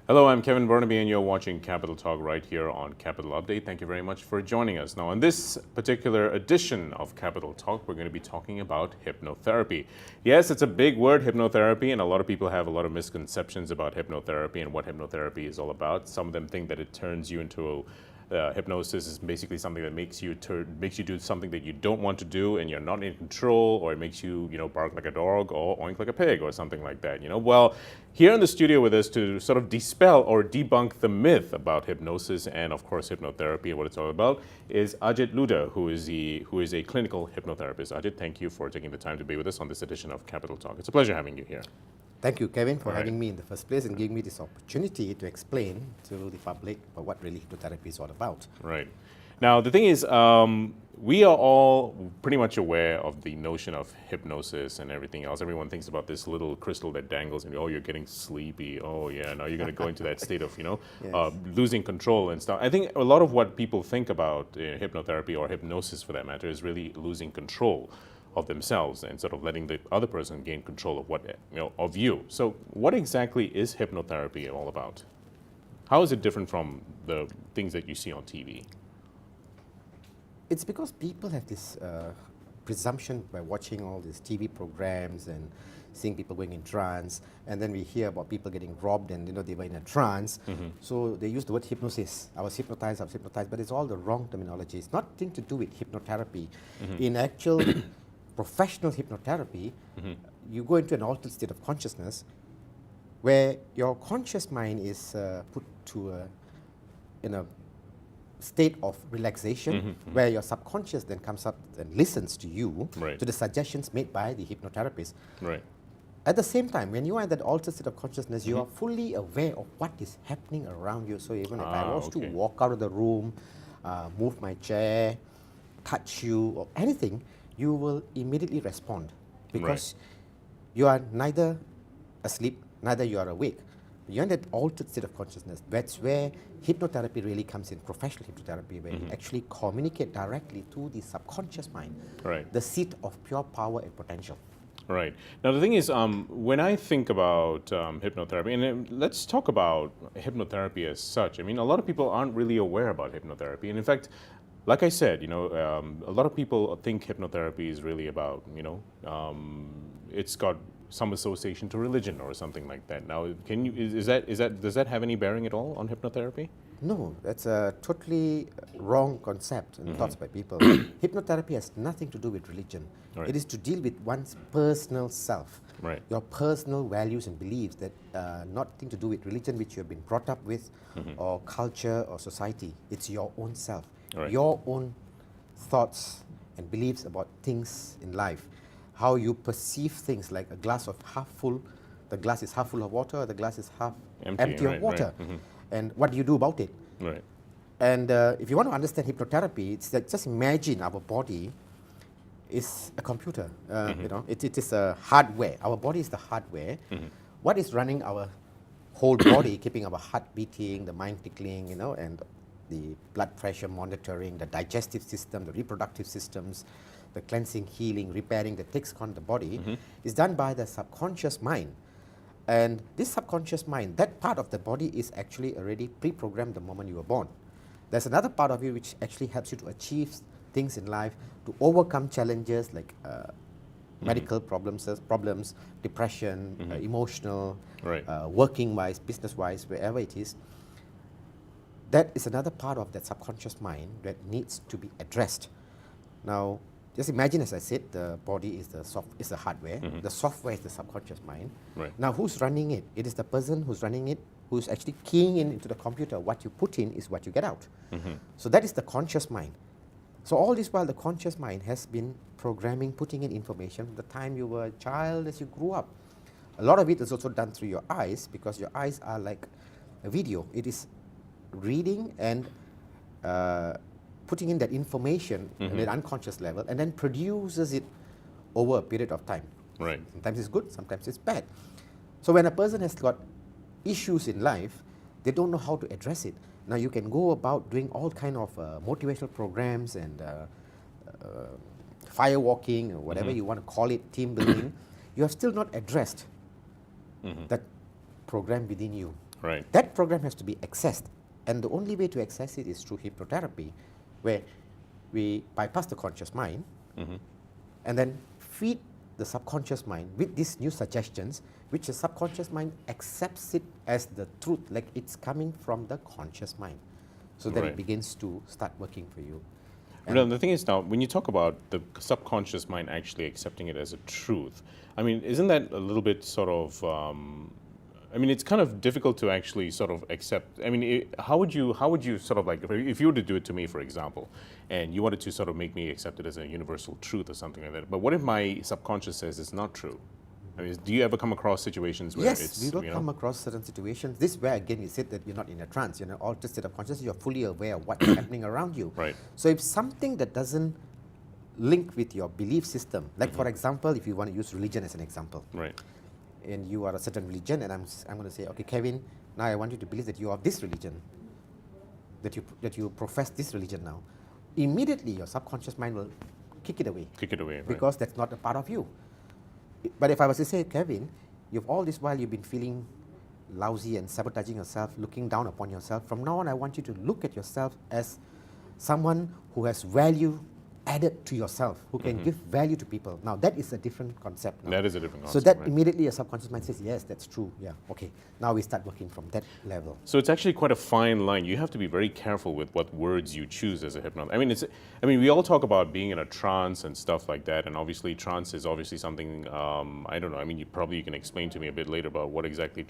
Hello, I'm Kevin Burnaby, and you're watching Capital Talk right here on Capital Update. Thank you very much for joining us. Now, in this particular edition of Capital Talk, we're going to be talking about hypnotherapy. Yes, it's a big word, hypnotherapy, and a lot of people have a lot of misconceptions about hypnotherapy and what hypnotherapy is all about. Some of them think that it turns you into hypnosis is basically something that makes you do something that you don't want to do, and you're not in control, or it makes you, bark like a dog or oink like a pig or something like that. Well, here in the studio with us to sort of dispel or debunk the myth about hypnosis and, of course, hypnotherapy and what it's all about is Ajit Ludher, who is a clinical hypnotherapist. Ajit, thank you for taking the time to be with us on this edition of Capital Talk. It's a pleasure having you here. Thank you, Kevin, for having me in the first place and giving me this opportunity to explain to the public about what really hypnotherapy is all about. Right. Now, the thing is, we are all pretty much aware of the notion of hypnosis and everything else. Everyone thinks about this little crystal that dangles and, oh, you're getting sleepy. Oh, yeah, now you're going to go into that state of, Yes. losing control and stuff. I think a lot of what people think about hypnotherapy or hypnosis, for that matter, is really losing control of themselves and sort of letting the other person gain control of of you. So what exactly is hypnotherapy all about? How is it different from the things that you see on TV? It's because people have this presumption by watching all these TV programs and seeing people going in trance, and then we hear about people getting robbed and they were in a trance. So they use the word hypnosis. I was hypnotized, but it's all the wrong terminology. It's nothing to do with hypnotherapy. In actual professional hypnotherapy, you go into an altered state of consciousness where your conscious mind is put to in a state of relaxation, where your subconscious then comes up and listens to you, Right. to the suggestions made by the hypnotherapist. Right. At the same time, when you are in that altered state of consciousness, you are fully aware of what is happening around you. So even if I was to Okay. walk out of the room, move my chair, touch you, or anything, you will immediately respond because you are neither asleep, neither you are awake. You're in that altered state of consciousness. That's where hypnotherapy really comes in, professional hypnotherapy, where you actually communicate directly to the subconscious mind, Right. the seat of pure power and potential. Right. Now, the thing is, when I think about hypnotherapy, and let's talk about hypnotherapy as such. I mean, a lot of people aren't really aware about hypnotherapy. And in fact, like I said, a lot of people think hypnotherapy is really about, it's got some association to religion or something like that. Now, does that have any bearing at all on hypnotherapy? No, that's a totally wrong concept and thoughts by people. Hypnotherapy has nothing to do with religion. Right. It is to deal with one's personal self, Right. your personal values and beliefs that nothing to do with religion which you have been brought up with, or culture or society. It's your own self, Right. your own thoughts and beliefs about things in life, how you perceive things, like a glass of half full, the glass is half full of water, the glass is half empty right, of water. right. And what do you do about it? Right. And if you want to understand hypnotherapy, it's like, just imagine our body is a computer. It is a hardware. Our body is the hardware. What is running our whole body, keeping our heart beating, the mind tickling, and the blood pressure monitoring, the digestive system, the reproductive systems, the cleansing, healing, repairing that takes on the body, is done by the subconscious mind. And this subconscious mind, that part of the body is actually already pre-programmed the moment you were born. There's another part of you which actually helps you to achieve things in life, to overcome challenges like medical problems, depression, emotional, Right. working-wise, business-wise, wherever it is. That is another part of that subconscious mind that needs to be addressed. Now, just imagine, as I said, the body is the hardware. The software is the subconscious mind. Right. Now, who's running it? It is the person who's running it, who's actually keying into the computer. What you put in is what you get out. So that is the conscious mind. So all this while, the conscious mind has been programming, putting in information from the time you were a child as you grew up. A lot of it is also done through your eyes, because your eyes are like a video. It is reading and putting in that information at an unconscious level, and then produces it over a period of time. Right. Sometimes it's good, sometimes it's bad. So when a person has got issues in life, they don't know how to address it. Now you can go about doing all kind of motivational programs and firewalking or whatever you want to call it, team building. You have still not addressed that program within you. Right. That program has to be accessed. And the only way to access it is through hypnotherapy, where we bypass the conscious mind and then feed the subconscious mind with these new suggestions, which the subconscious mind accepts it as the truth, like it's coming from the conscious mind, so that Right. it begins to start working for you. Well, the thing is now, when you talk about the subconscious mind actually accepting it as a truth, I mean, isn't that a little bit sort of, I mean, it's kind of difficult to actually sort of accept. I mean, how would you sort of like, if you were to do it to me, for example, and you wanted to sort of make me accept it as a universal truth or something like that, but what if my subconscious says it's not true? I mean, do you ever come across situations where Yes, it's, we will you know, come across certain situations. This is where again you said that you're not in a trance, you're in an altered state of consciousness, you're fully aware of what's happening around you. Right. So if something that doesn't link with your belief system, like for example, if you want to use religion as an example, right, and you are a certain religion, and I'm going to say, okay, Kevin, now I want you to believe that you are of this religion, that you profess this religion now. Immediately, your subconscious mind will kick it away. kick it away, right? Because that's not a part of you. But if I was to say, Kevin, you've all this while you've been feeling lousy and sabotaging yourself, looking down upon yourself. From now on, I want you to look at yourself as someone who has value added to yourself, who can give value to people. Now, that is a different concept now. That is a different So concept, that right? immediately your subconscious mind says, yes, that's true. Yeah, okay. Now we start working from that level. So it's actually quite a fine line. You have to be very careful with what words you choose as a hypnotherapist. I mean, we all talk about being in a trance and stuff like that, and obviously trance is obviously something, I don't know, I mean, you can explain to me a bit later about what exactly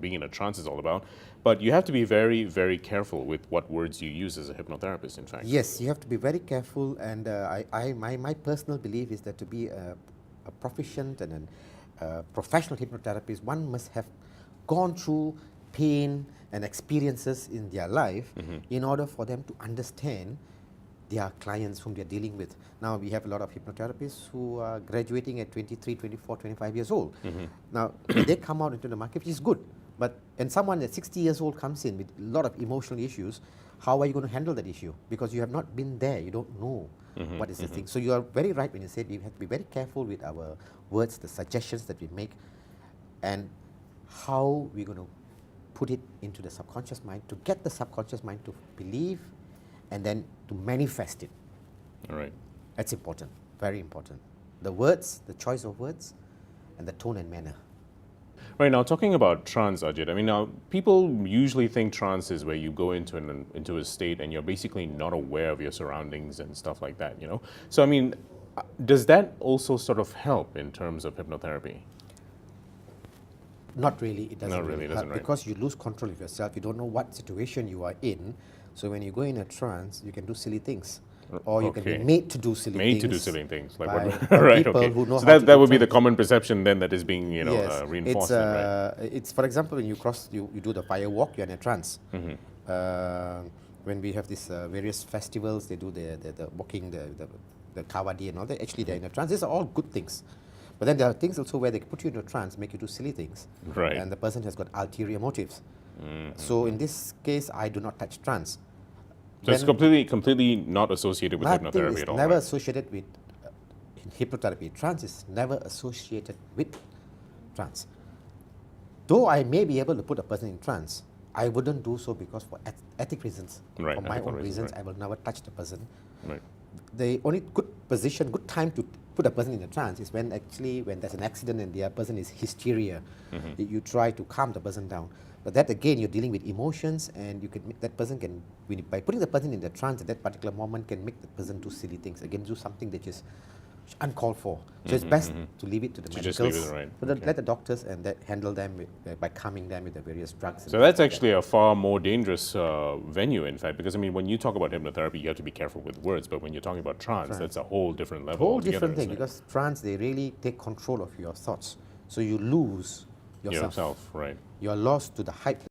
being in a trance is all about, but you have to be very, very careful with what words you use as a hypnotherapist, in fact. Yes, you have to be very careful, and my personal belief is that to be a proficient and a professional hypnotherapist, one must have gone through pain and experiences in their life in order for them to understand their clients whom they're dealing with. Now, we have a lot of hypnotherapists who are graduating at 23, 24, 25 years old. Now, they come out into the market, which is good. And someone at 60 years old comes in with a lot of emotional issues, how are you going to handle that issue? Because you have not been there, you don't know what is the thing. So you are very right when you said we have to be very careful with our words, the suggestions that we make, and how we're going to put it into the subconscious mind to get the subconscious mind to believe and then to manifest it. All right. That's important, very important. The words, the choice of words, and the tone and manner. Right, now talking about trance, Ajit, I mean, now people usually think trance is where you go into a state and you're basically not aware of your surroundings and stuff like that, you know? So, I mean, does that also sort of help in terms of hypnotherapy? Not really, it doesn't Not really, really doesn't, help right. because you lose control of yourself. You don't know what situation you are in. So when you go in a trance, you can do silly things. Or you can be Okay. made to do silly things. Made to do silly things, like by what? Right, people okay. who know So how to that do would be the trance. common perception then that is being, you know, Yes, reinforced. Then, right? it's for example when you do the fire walk, you're in a trance. When we have these various festivals, they do the walking, the kawadi and all that. Actually, they're in a trance. These are all good things. But then there are things also where they put you into a trance, make you do silly things, Right. and the person has got ulterior motives. So in this case, I do not touch trance. So it's completely not associated with Nothing hypnotherapy is at all. never right? associated with hypnotherapy. Trance is never associated with trance. Though I may be able to put a person in trance, I wouldn't do so because for ethic reasons. Right, For my ethical own reasons, reasons, right. I will never touch the person. Right. The only good time to put a person in a trance is when there's an accident and the person is hysteria. You try to calm the person down. But that again, you're dealing with emotions, and by putting the person in the trance at that particular moment, can make the person do silly things. Again, do something that is uncalled for. So it's best to leave it to the To medicals. just leave it, right. Okay. Let the doctors and that handle them by calming them with the various drugs. So that's actually a far more dangerous venue, in fact, because I mean, when you talk about hypnotherapy, you have to be careful with words, but when you're talking about trance, that's a whole different level. whole altogether, different thing, isn't it? because trance, they really take control of your thoughts. So you lose yourself. Yourself, right. You're lost to the hype